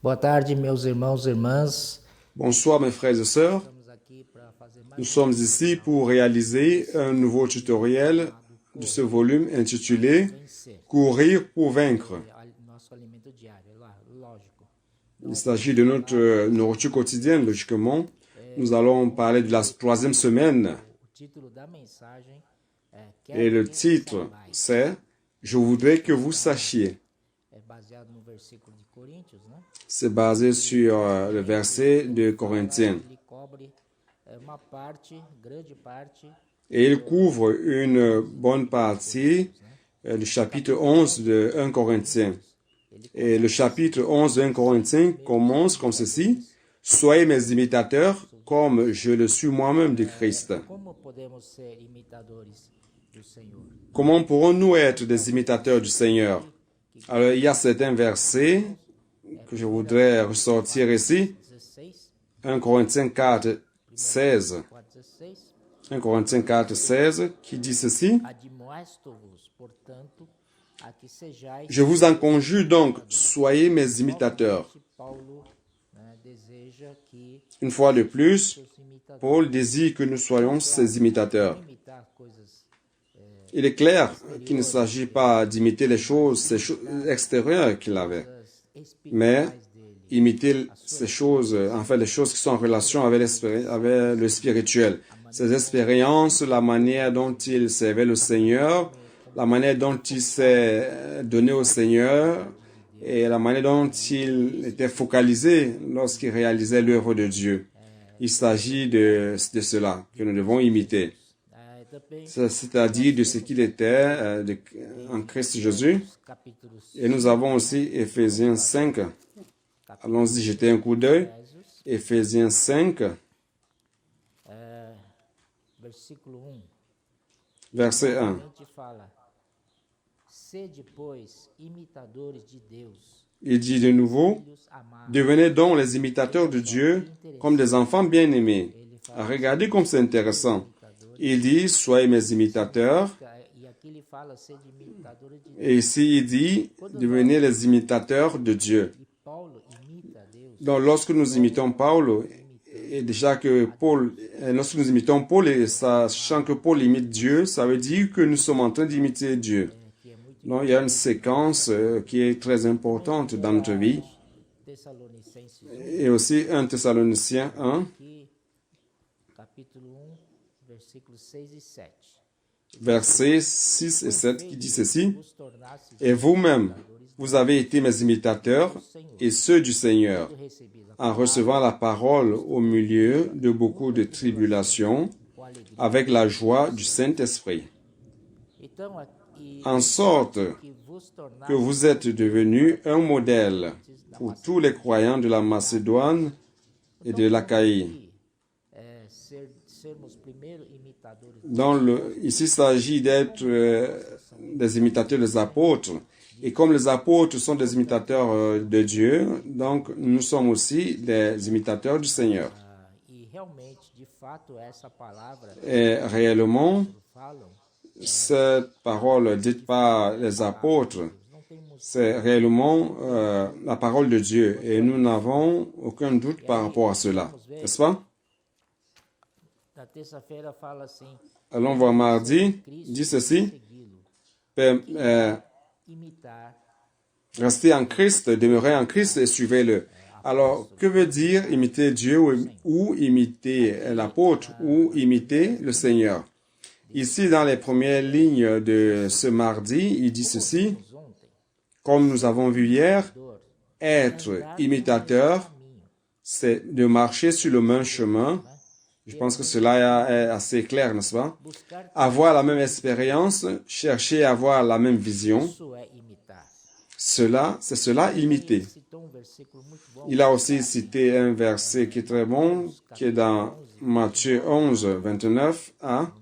Boa tarde, meus irmãos e irmãs. Bonsoir mes frères et sœurs. Nous sommes ici pour réaliser un nouveau tutoriel de ce volume intitulé Courir pour vaincre. Il s'agit de notre nourriture quotidienne, logiquement. Nous allons parler de la troisième semaine. Et le titre, c'est « Je voudrais que vous sachiez ». C'est basé sur le verset de Corinthiens. Et il couvre une bonne partie du chapitre 11 de 1 Corinthiens. Et le chapitre 11 de 1 Corinthiens commence comme ceci. « Soyez mes imitateurs comme je le suis moi-même de Christ. » Comment pourrons-nous être des imitateurs du Seigneur? Alors, il y a certains versets que je voudrais ressortir ici. 1 Corinthiens 4, 16. 1 Corinthiens 4, 16, qui dit ceci. Je vous en conjure donc, soyez mes imitateurs. Une fois de plus, Paul désire que nous soyons ses imitateurs. Il est clair qu'il ne s'agit pas d'imiter ces choses extérieures qu'il avait, mais imiter ces choses, les choses qui sont en relation avec le spirituel. Ses expériences, la manière dont il servait le Seigneur, la manière dont il s'est donné au Seigneur et la manière dont il était focalisé lorsqu'il réalisait l'œuvre de Dieu. Il s'agit de cela que nous devons imiter. C'est-à-dire de ce qu'il était en Christ Jésus. Et nous avons aussi Éphésiens 5. Allons-y jeter un coup d'œil. Éphésiens 5, verset 1. Il dit de nouveau, devenez donc les imitateurs de Dieu comme des enfants bien-aimés. Regardez comme c'est intéressant. Il dit, soyez mes imitateurs. Et ici, il dit, devenez les imitateurs de Dieu. Donc, lorsque nous imitons Paul, et déjà que lorsque nous imitons Paul, et sachant que Paul imite Dieu, ça veut dire que nous sommes en train d'imiter Dieu. Donc, il y a une séquence qui est très importante dans notre vie. Et aussi 1 Thessaloniciens 1, versets 6 et 7, qui dit ceci. Et vous-même, vous avez été mes imitateurs et ceux du Seigneur, en recevant la parole au milieu de beaucoup de tribulations, avec la joie du Saint-Esprit. En sorte que vous êtes devenus un modèle pour tous les croyants de la Macédoine et de l'Achaïe. Ici, il s'agit d'être des imitateurs des apôtres. Et comme les apôtres sont des imitateurs de Dieu, donc nous sommes aussi des imitateurs du Seigneur. Et réellement, cette parole dite par les apôtres, c'est réellement la parole de Dieu. Et nous n'avons aucun doute par rapport à cela. N'est-ce pas? Allons voir mardi, dit ceci. Restez en Christ, demeurez en Christ et suivez-le. Alors, que veut dire imiter Dieu ou imiter l'apôtre ou imiter le Seigneur? Ici, dans les premières lignes de ce mardi, il dit ceci. Comme nous avons vu hier, être imitateur, c'est de marcher sur le même chemin. Je pense que cela est assez clair, n'est-ce pas? Avoir la même expérience, chercher à avoir la même vision, c'est cela imiter. Il a aussi cité un verset qui est très bon, qui est dans Matthieu 11, 29 à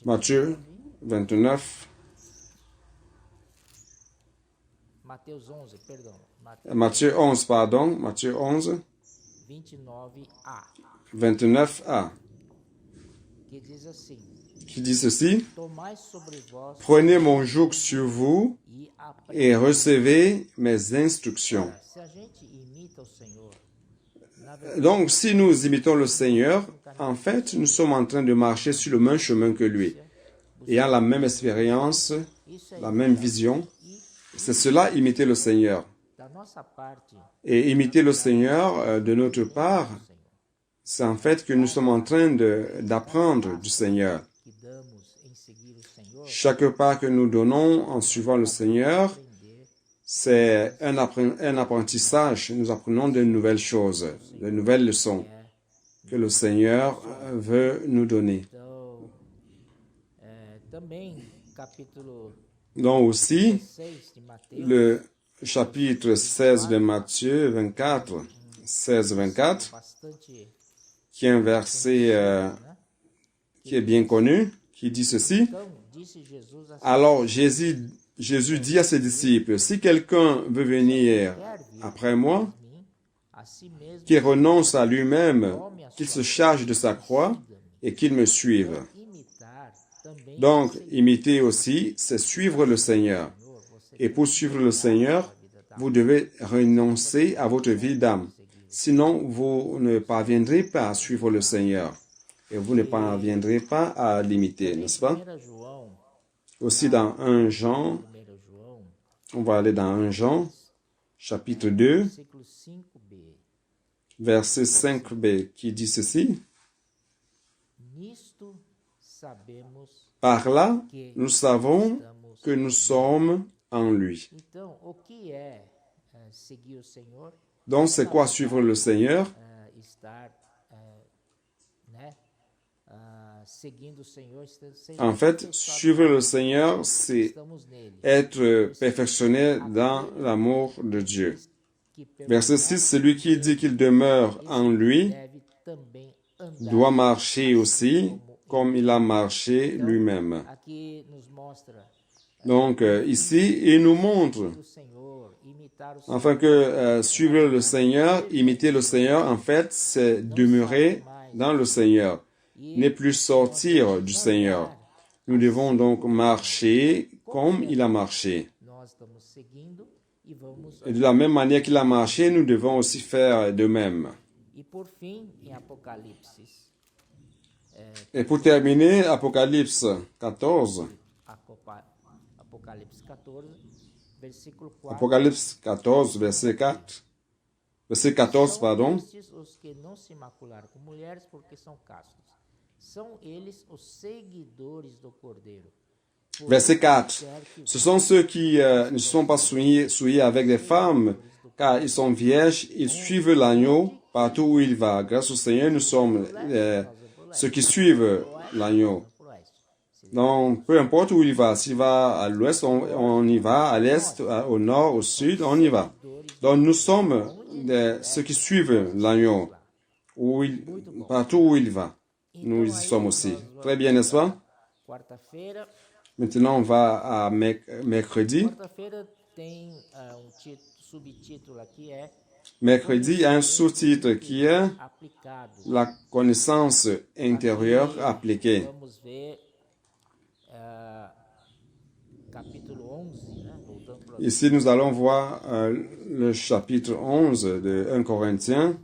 Matthieu 29. Matthieu 11, pardon. Matthieu 11. 29a. qui dit ceci: Tomai sobre vós Prenez mon joug sur vous e et recevez mes instructions. Se a gente imita o Senhor, na verdade, Donc, si nous imitons le Seigneur, en fait, nous sommes en train de marcher sur le même chemin que lui, ayant la même expérience, isso é la même vision. C'est cela, imiter le Seigneur. da nossa parte, Et imiter le Seigneur, de notre part, c'est en fait que nous sommes en train d'apprendre du Seigneur. que damos em seguir o Senhor, Chaque pas que nous donnons en suivant le Seigneur, aprender c'est un apprentissage. Nous apprenons de nouvelles choses, de nouvelles leçons que le Seigneur veut nous donner. Então, também, capítulo Donc aussi, 6 de Mateus, le chapitre 16 de Matthieu 24, 16-24, bastante, qui est un verset qui est bien connu, qui dit ceci. então, disse Jesus assim, Alors Jésus dit à ses disciples, si quelqu'un veut venir quer vir après moi, mim, a si mesmo qu'il renonce à lui-même, qu'il se charge de sa croix et qu'il me suive. imitar também Donc, imiter aussi, c'est suivre le Seigneur. o Senhor, você Et pour suivre le Seigneur, vous devez renoncer à votre vie d'âme. Sinon, vous ne parviendrez pas à suivre le Seigneur. Et vous ne parviendrez pas à l'imiter, n'est-ce pas? 1 João, Aussi dans 1 Jean, 1 João, on va aller dans 1 Jean, chapitre 2, versículo 5b. verset 5b, qui dit ceci. Nisto sabemos Par là, nous savons estamos. que nous sommes en lui. Então, o que é seguir o Senhor? Donc, c'est quoi suivre le Seigneur? Estar, né? Seguindo o Senhor, En fait, suivre le Seigneur, c'est estamos nele. être perfectionné dans l'amour de Dieu. Que Verset 6, celui qui dit qu'il demeure en lui deve também andar. doit marcher aussi comme il a marché lui-même. Aqui nos mostra Donc, ici, il nous montre, o Senhor, imitar o Senhor. enfin que suivre le Seigneur, imiter le Seigneur, en fait, c'est demeurer dans le Seigneur, ne plus sortir du Seigneur. Nous devons donc marcher comme il a marché. Nós estamos seguindo e vamos. Et de la même manière qu'il a marché, nous devons aussi faire de même. E por fim, em Apocalipse, Et pour terminer, Apocalypse 14, Apocalipse 14, versículo 4. Apocalypse 14, verset 4, verset 14, pardon. São estes os que não se macularam com mulheres porque são castos. São eles os seguidores do Cordeiro. Verset 4. Ce sont ceux qui ne se sont pas souillés avec des femmes, car ils sont vierges, ils suivent l'agneau partout où il va. Grâce au Seigneur, nous sommes ceux qui suivent l'agneau. Donc, peu importe où il va, s'il va à l'ouest, on y va, à l'est, au nord, au sud, on y va. Donc, nous sommes ceux qui suivent l'agneau, partout où il va. Nous y sommes aussi. Très bien, n'est-ce pas? Quarta-feira. Maintenant, on va à mercredi. Quarta-feira tem subtítulo aqui é Mercredi, il y a un sous-titre qui est aplicado. la connaissance intérieure appliquée. Vamos ver capítulo 11, né? Voltando para Ici, nous allons voir le chapitre 11 de 1 Corinthiens,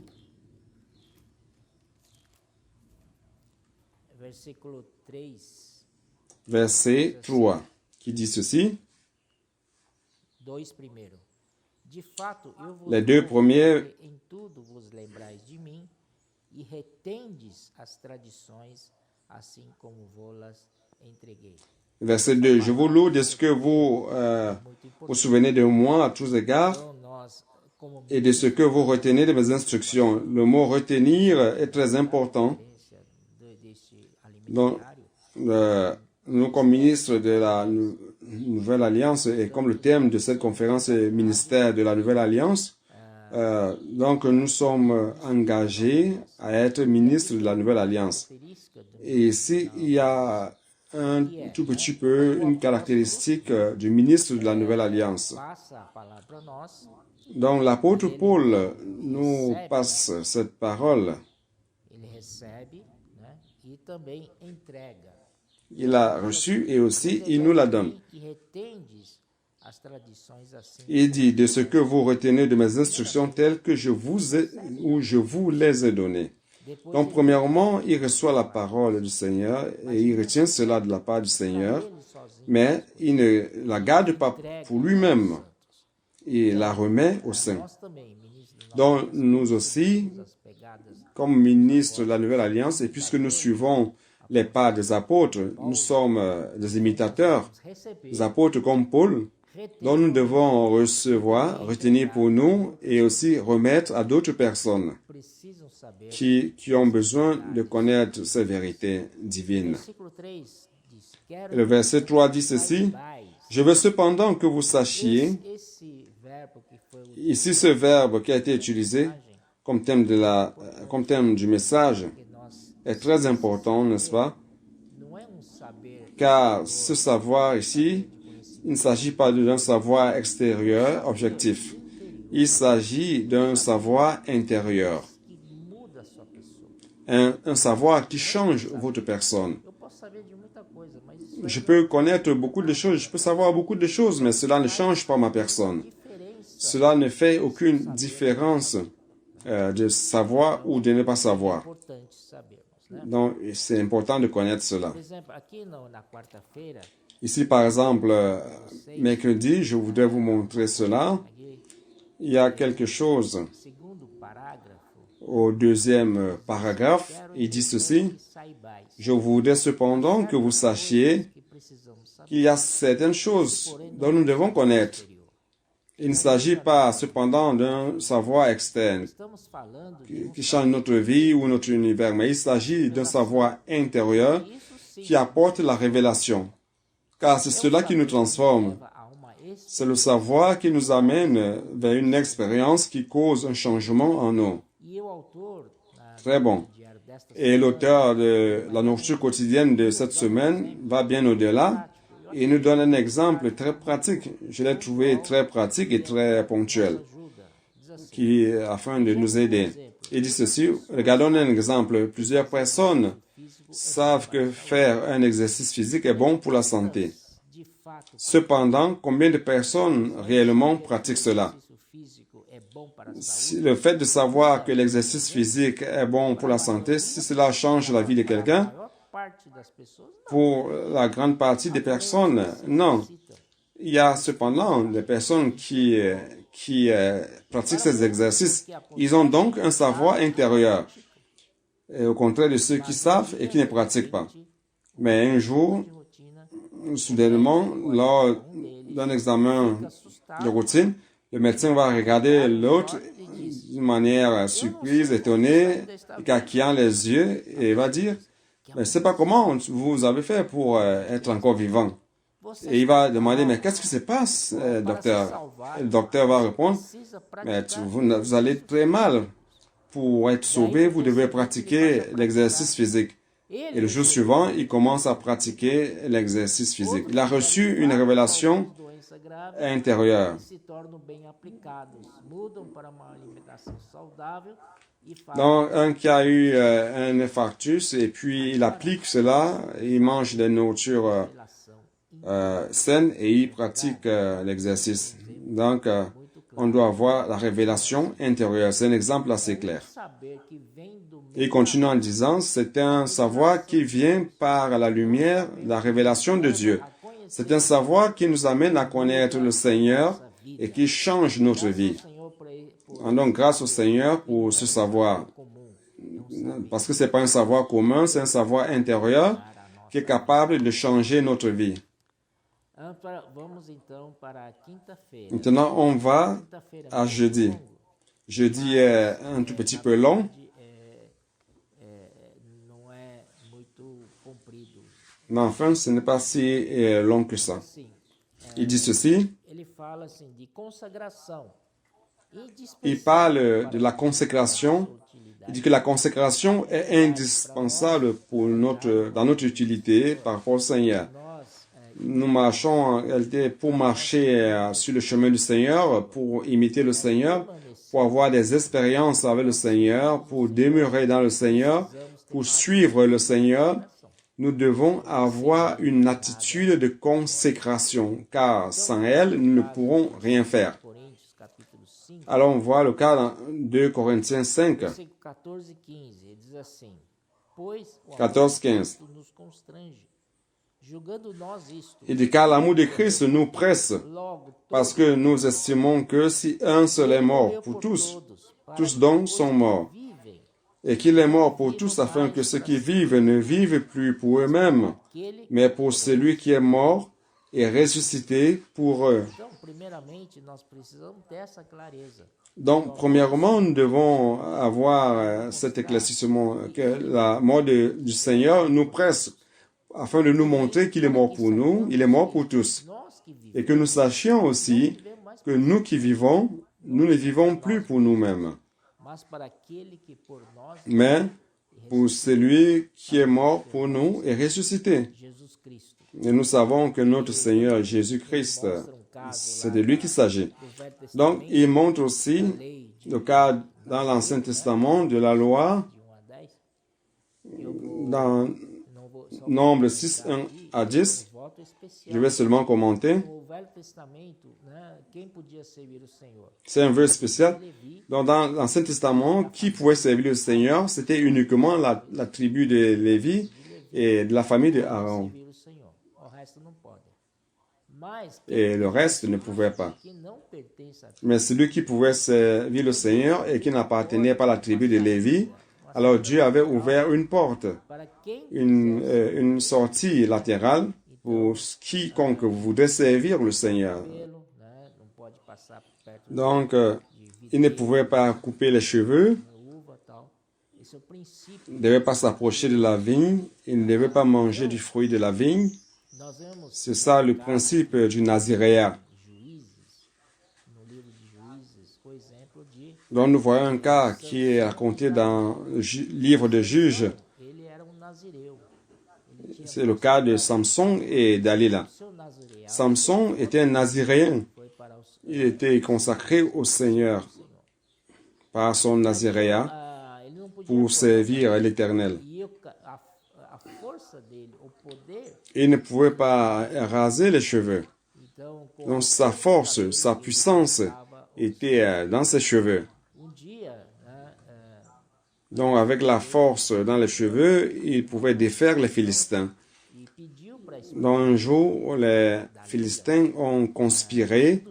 versículo 3. verset 3, qui dit ceci. 2 primeiro. De fato, eu vos Les deux premiers, que em tudo vos lembrais de mim e retendes as tradições, assim como vou-las entreguei. verset 2. Je vous loue de ce que vous vous souvenez de moi à tous égards Então, nós, como et de ce que vous retenez de mes instructions. Le mot retenir est très important. deste Donc, alimentário, nous, comme ministres de la Nouvelle Alliance, et comme le thème de cette conférence est ministère de la Nouvelle Alliance, donc nous sommes engagés à être ministres de la Nouvelle Alliance. característica do Et ici, il y a un tout petit peu une caractéristique du ministre de la Nouvelle Alliance. passa a palavra para nós, Donc l'apôtre Paul nous passe cette parole. ele recebe, né? E também entrega. Il l'a reçu et aussi il nous la donne. Il dit, de ce que vous retenez de mes instructions telles que je vous les ai données. Donc, premièrement, il reçoit la parole du Seigneur et il retient cela de la part du Seigneur, mais il ne la garde pas pour lui-même. Il la remet au Saint. Donc, nous aussi, comme ministres de la Nouvelle Alliance, et puisque nous suivons les pas des apôtres, nous sommes des imitateurs, des apôtres comme Paul, dont nous devons recevoir, retenir pour nous et aussi remettre à d'autres personnes qui ont besoin de connaître ces vérités divines. Et le verset 3 dit ceci, « Je veux cependant que vous sachiez », ici ce verbe qui a été utilisé comme thème du message est très important, n'est-ce pas? Car ce savoir ici, il ne s'agit pas d'un savoir extérieur, objectif. Il s'agit d'un savoir intérieur. Un savoir qui change votre personne. Je peux connaître beaucoup de choses, je peux savoir beaucoup de choses, mais cela ne change pas ma personne. Cela ne fait aucune différence de savoir ou de ne pas savoir. Donc, c'est important de connaître cela. Ici, par exemple, mercredi, je voudrais vous montrer cela. Il y a quelque chose au deuxième paragraphe. Il dit ceci. Je voudrais cependant que vous sachiez qu'il y a certaines choses dont nous devons connaître. Il ne s'agit pas cependant d'un savoir externe qui change notre vie ou notre univers, mais il s'agit d'un savoir intérieur qui apporte la révélation. Car c'est cela qui nous transforme. C'est le savoir qui nous amène vers une expérience qui cause un changement en nous. Très bon. Et l'auteur de la nourriture quotidienne de cette semaine va bien au-delà. Il nous donne un exemple très pratique. Je l'ai trouvé très pratique et très ponctuel, afin de nous aider. Il dit ceci, regardons un exemple. Plusieurs personnes savent que faire un exercice physique est bon pour la santé. Cependant, combien de personnes réellement pratiquent cela? Le fait de savoir que l'exercice physique est bon pour la santé, si cela change la vie de quelqu'un, pour la grande partie des personnes, non. Il y a cependant des personnes qui pratiquent ces exercices. Ils ont donc un savoir intérieur, et au contraire de ceux qui savent et qui ne pratiquent pas. Mais un jour, soudainement, lors d'un examen de routine, le médecin va regarder l'autre d'une manière surprise, étonnée, écarquillant les yeux, et va dire, mais je ne sais pas comment vous avez fait pour être encore vivant. Et il va demander, mais qu'est-ce qui se passe, docteur? Et le docteur va répondre, mais vous allez très mal. Pour être sauvé, vous devez pratiquer l'exercice physique. Et le jour suivant, il commence à pratiquer l'exercice physique. Il a reçu une révélation intérieure. Donc, un qui a eu un infarctus et puis il applique cela, il mange des nourritures saines et il pratique l'exercice. Donc, on doit avoir la révélation intérieure. C'est un exemple assez clair. Et il continue en disant, c'est un savoir qui vient par la lumière, la révélation de Dieu. C'est un savoir qui nous amène à connaître le Seigneur et qui change notre vie. Donc, grâce au Seigneur pour ce savoir. Parce que ce n'est pas un savoir commun, c'est un savoir intérieur qui est capable de changer notre vie. Maintenant, on va à jeudi. Jeudi est un tout petit peu long. Mais enfin, ce n'est pas si long que ça. Il dit ceci. Il parle de la consécration. Il dit que la consécration est indispensable dans notre utilité par rapport au Seigneur. Nous marchons en réalité pour marcher sur le chemin du Seigneur, pour imiter le Seigneur, pour avoir des expériences avec le Seigneur, pour demeurer dans le Seigneur, pour suivre le Seigneur. nous devons avoir une attitude de consécration, car sans elle, nous ne pourrons rien faire. Coríntios, capítulo 5, Alors on voit le cas dans 2 Corinthiens 5, versículo 14 e 15, ele diz assim: Pois o amor 14, de 15. Cristo nos constrange, julgando nós isto, Il dit car l'amour de Christ nous presse, logo parce que nous estimons que si un seul est mort morreu pour por tous, todos, para tous que donc depois sont que morts, vivem, et qu'il est mort pour tous afin que ceux qui vivent ne vivent plus pour eux-mêmes, aquele. mais pour celui qui est mort et ressuscité pour eux. Então, primeiramente, nós precisamos ter essa clareza. Donc, premièrement, nous devons avoir cet éclaircissement, que la mort du Seigneur nous presse, afin de nous montrer qu'il est mort pour nous, il est mort pour tous. Nós que vivemos, Et que nous sachions aussi vivemos mais que nous qui vivons, nous ne vivons plus pour nous-mêmes, mas para aquele que por nós, mais pour celui qui est mort pour nous et ressuscité. Jesus Cristo. Et nous savons que notre Seigneur Jésus-Christ, c'est de lui qu'il s'agit. Do Velho Testamento, Donc, il montre aussi lei de le cas dans l'Ancien Testament de la loi, 1 a 10. Eu vou, dans não vou só Nombre 6, 1 à 10. voto especial. Je vais seulement commenter. O Velho Testamento, né, quem podia servir o Senhor? C'est un verset spécial. Levi, Donc, dans l'Ancien Testament, qui pouvait servir le Seigneur, c'était uniquement la tribu de Lévi et de la famille de Aaron. servir o Senhor. O resto não pode. Mas Et le reste ne pouvait pas. que não pertence a Mais celui qui pouvait servir le Seigneur et qui n'appartenait pas à la tribu de Lévi, alors Dieu avait ouvert une porte, para quem une sortie latérale pour quiconque voudrait servir le Seigneur. pelo, né, não pode passar perto Donc, il ne pouvait pas couper les cheveux, da uva e tal. Esse é o princípio. il ne devait pas s'approcher de la vigne, il ne devait pas manger du fruit de la vigne. Nós vemos C'est ça le principe du naziréat. Juízes, no livro de Juízes, o exemplo de Donc nous voyons un cas qui est raconté dans le livre de Juges. ele era nazireu. Ele tinha C'est le cas de Samson et Dalila. seu nazireado, Samson était un naziréen. foi para os Il était consacré au Seigneur par son naziréat ele não podia pour servir l'Éternel. e a força dele, o poder, Il ne pouvait pas raser les cheveux. então com Donc sa force, sa puissance était dans ses cheveux. dia, né, Donc avec la force dans les cheveux, il pouvait défaire les Philistins. e pediu para Dans un jour, les Philistins ont conspiré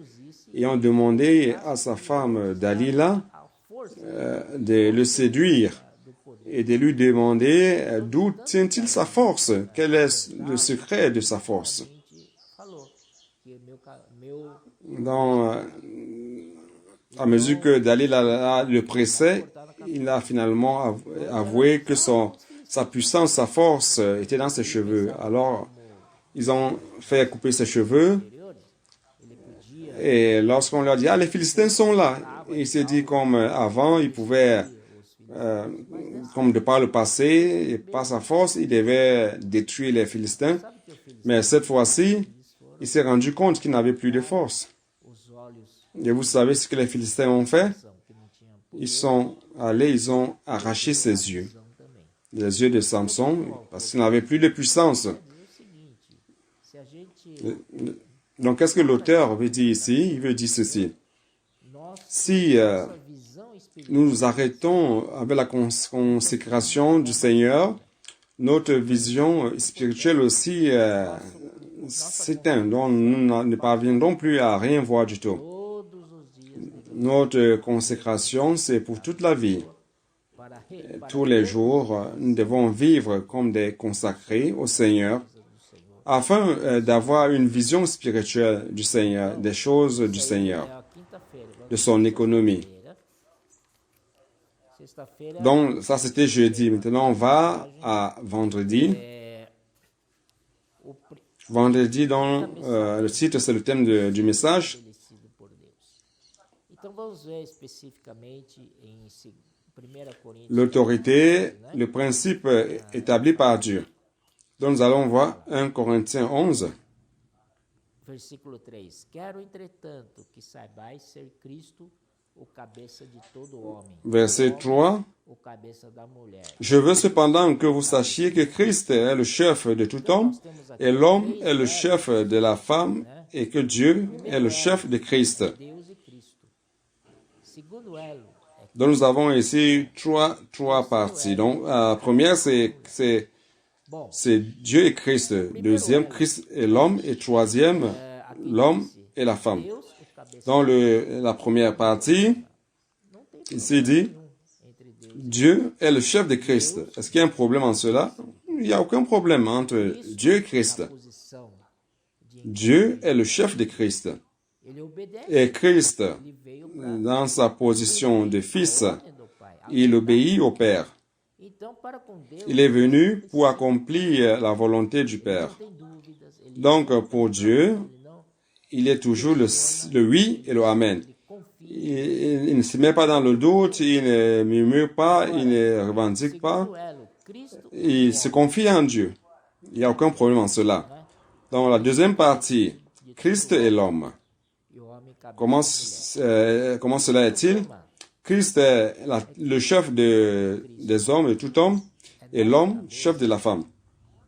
et ont demandé à sa femme Dalila a força de le séduire et de lui demander d'où tient-il sa force, quel est le secret de sa force. gente falou que meu Dans, à mesure que Dalila le pressait, il a finalement avoué que sa puissance, sa force était dans ses cheveux. Alors, ils ont fait couper ses cheveux. superiores, ele podia Et lorsqu'on leur dit, ah, les Philistins sont là, il s'est dit comme avant, il pouvait, comme de par le passé, et par sa force, il devait détruire les Philistins. sabe que eu fiz Mais cette fois-ci, il s'est rendu compte qu'il n'avait plus de force. os olhos Et vous savez ce que les Philistins ont fait? são que não tinham Ils sont allés, ils ont arraché ses yeux. visão também. Les yeux de Samson, parce qu'il n'avait plus de puissance. É o seguinte, se a gente Donc, qu'est-ce que l'auteur veut dire ici? Il veut dire ceci. nós Si nossa visão espiritual nous nous arrêtons avec la consécration du Seigneur, notre vision spirituelle aussi s'éteint. Donc, nous ne parviendrons plus à rien voir du tout. todos os dias Notre consécration, c'est pour toute la vie. para Tous les jours, nous devons vivre comme des consacrés au Seigneur, afin d'avoir une vision spirituelle du Seigneur, des choses du Seigneur, a quinta-feira, de son économie. sexta-feira Donc, ça c'était jeudi. Maintenant, on va à vendredi. o Vendredi, dans le titre, c'est le thème du message. estabelecido por Deus. Então vamos ver especificamente em 1 Coríntios, L'autorité, le principe établi par Dieu. Donc, nous allons voir 1 Corinthiens 11. versículo 3. Quero, entretanto, que saibais ser Cristo o cabeça de todo homem. Verset 3. O cabeça da mulher. Je veux cependant que vous sachiez que Christ est le chef de tout homme, et l'homme est le chef de la femme, et que Dieu est le chef de Christ. Deus e Cristo. Segundo elo é Donc nous avons ici trois parties. Donc la première c'est bom. Dieu et Christ. Deuxième, Christ et l'homme. Et troisième, Aqui l'homme disse, et la femme. Deus, o cabeça Dans la première partie, não tem ici dit, nenhum entre Deus Dieu est le chef de Christ. Est-ce qu'il y a un problème en cela? Il n'y a aucun problème entre Dieu et Christ. na posição de Dieu est le chef de Christ. ele obedece, Et Christ, ele veio para dans sa position de fils, ordem do Pai. il obéit au Père. Então, para com Deus, Il est venu pour accomplir la volonté du Père. não tem dúvidas, ele Donc, pour Dieu, não il est toujours le oui et le amen. confia. Il ne se met pas dans le doute, il ne murmure pas, il ne revendique pas. Segundo elo, Cristo Il se confie en Dieu. Il n'y a aucun problème en cela. Dans la deuxième partie, Christ et l'homme. e o homem cabeça Comment cela est-il? Christ est le chef des hommes, de tout homme, et l'homme, chef de la femme.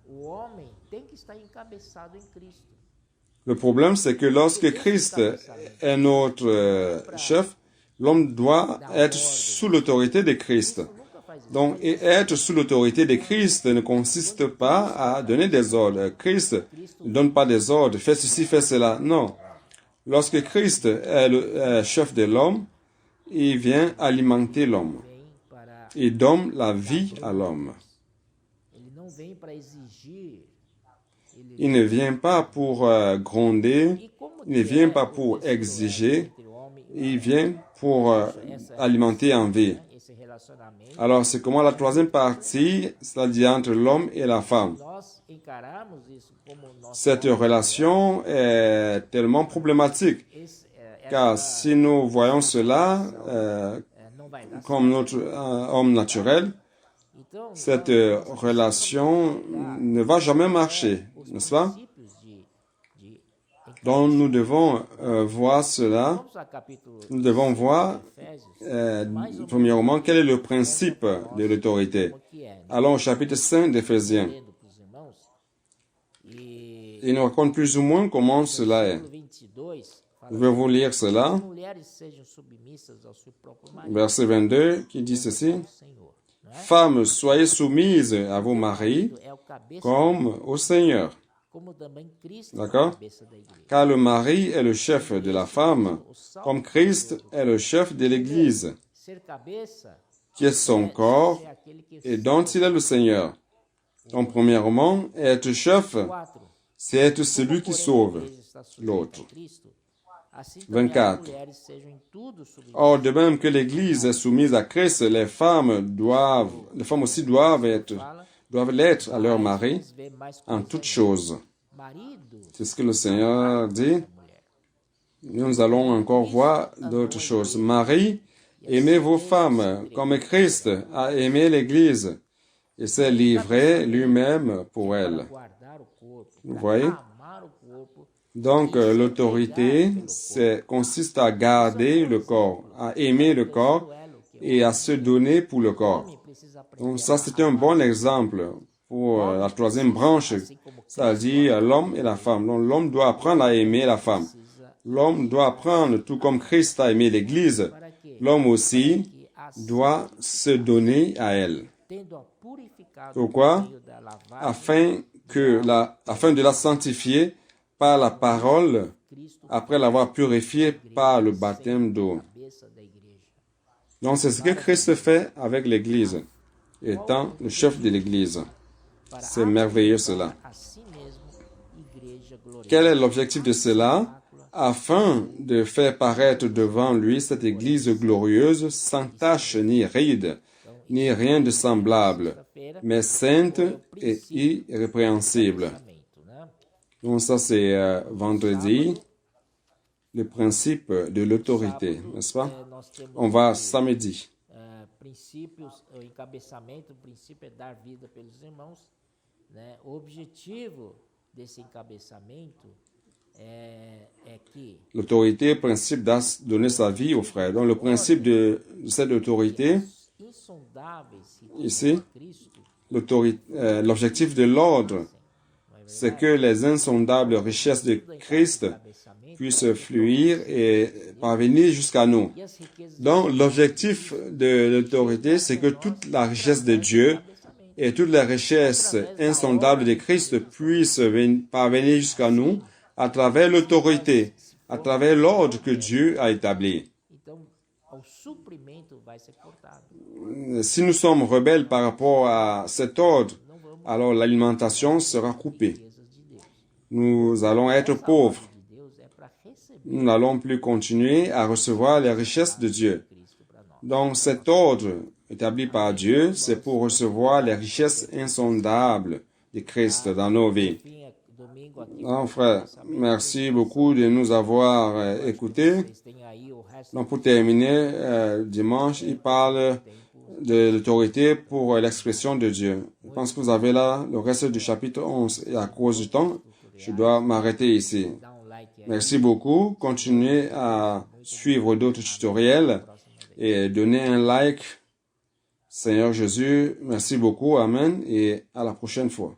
O homem tem que estar encabeçado em Cristo. Le problème, c'est que lorsque Christ est notre chef, l'homme doit être sous l'autorité de Christ. Nunca faz isso. Donc, et être sous l'autorité de Christ ne consiste pas à donner des ordres. Christ ne donne pas des ordres, fais ceci, fais cela. Non. Lorsque Christ est le chef de l'homme, il vient alimenter l'homme. Vem para, Il donne la vie à l'homme. ele não vem para exigir. Ele, Il ne vient pas pour gronder, e como il ne que vient é pas o pour terceiro exiger, elo entre o homem e il vient pour alimenter en vie. esse relacionamento? Alors, c'est comment la troisième partie, c'est-à-dire entre l'homme et la femme. Nós encaramos isso como nosso Cette relation est tellement problématique, car si nous voyons cela não vai dar. comme notre homme naturel, Então, cette relation ne va jamais marcher, n'est-ce pas? princípios de Donc nous devons voir cela, vamos a capítulo nous devons voir Efésios, premièrement quel est le principe de l'autorité. como que é, né? Allons au chapitre 5 d'Éphésiens. Lendo para os irmãos. E Il nous raconte plus ou moins comment cela est. versículo 22 Je fala vais vous lire cela. as mulheres sejam submissas ao seu próprio marido, Verset 22 qui dit ceci. ao Senhor. Não é? Femmes, soyez soumises à vos maris É o cabeça, comme au Seigneur. como também Cristo é D'accord? a cabeça da igreja. Car le mari est le chef de la femme, comme Christ est le chef de l'Église, Ser cabeça qui est son corps é aquele que et dont il est le Seigneur. Donc, premièrement, être chef, 4. c'est être celui qui sauve A igreja está sujeita l'autre. a Cristo, assim também 24. as mulheres sejam em tudo submissas. Or, de même que l'Église est soumise à Christ, les femmes aussi doivent l'être à leur mari Eles veem mais en coisa toutes choses. marido C'est ce que le Seigneur dit. mulher. Nous allons encore voir d'autres choses. Marie, aimez vos femmes comme Christ a aimé l'Église et s'est livré lui-même pour elle. Guardar o corpo, Vous pra voyez? amar o corpo. Donc, l'autorité consiste à garder le corps, à aimer le corps et à se donner pour le corps. Homem precisa aprender Donc, ça, c'est un bon exemple pour la troisième branche, c'est-à-dire l'homme et la femme. Donc, l'homme doit apprendre à aimer la femme. L'homme doit apprendre, tout comme Christ a aimé l'Église, para que, l'homme aussi que assim, doit se donner à elle. tendo-a purificado Pourquoi? por meio da lavagem Afin de la sanctifier par la parole, Cristo, après l'avoir purifiée par le baptême d'eau. cabeça da igreja. Donc, c'est ce que Christ fait avec l'Église, étant le chef de l'Église. Para C'est merveilleux cela. a si mesmo, igreja gloriosa. Quel est l'objectif de cela? Afin de faire paraître devant lui cette Église glorieuse, sans tache ni ride, ni rien de semblable, mais sainte et irrépréhensible. Pensamento, né? Donc ça, c'est vendredi, le principe de l'autorité, n'est-ce pas? Nós temos On va samedi. princípios, o encabeçamento, o princípio é dar vida pelos irmãos, né? O objetivo desse encabeçamento é L'autorité, principe de donner sa vie aux frères. Donc le principe de cette autorité, ici, l'objectif de l'ordre, c'est que les insondables richesses de Christ puissent fluir et parvenir jusqu'à nous. Donc l'objectif de l'autorité, c'est que toute la richesse de Dieu et toute la richesse insondable de Christ puissent parvenir jusqu'à nous à travers l'autorité, à travers l'ordre que Dieu a établi. Si nous sommes rebelles par rapport à cet ordre, alors l'alimentation sera coupée. Nous allons être pauvres. Nous n'allons plus continuer à recevoir les richesses de Dieu. Donc cet ordre établi par Dieu, c'est pour recevoir les richesses insondables de Christ dans nos vies. Donc, frère, merci beaucoup de nous avoir écoutés. Donc, pour terminer, dimanche, il parle de l'autorité pour l'expression de Dieu. Je pense que vous avez là le reste du chapitre 11. Et à cause du temps, je dois m'arrêter ici. Merci beaucoup. Continuez à suivre d'autres tutoriels et donnez un like. Seigneur Jésus, merci beaucoup. Amen. Et à la prochaine fois.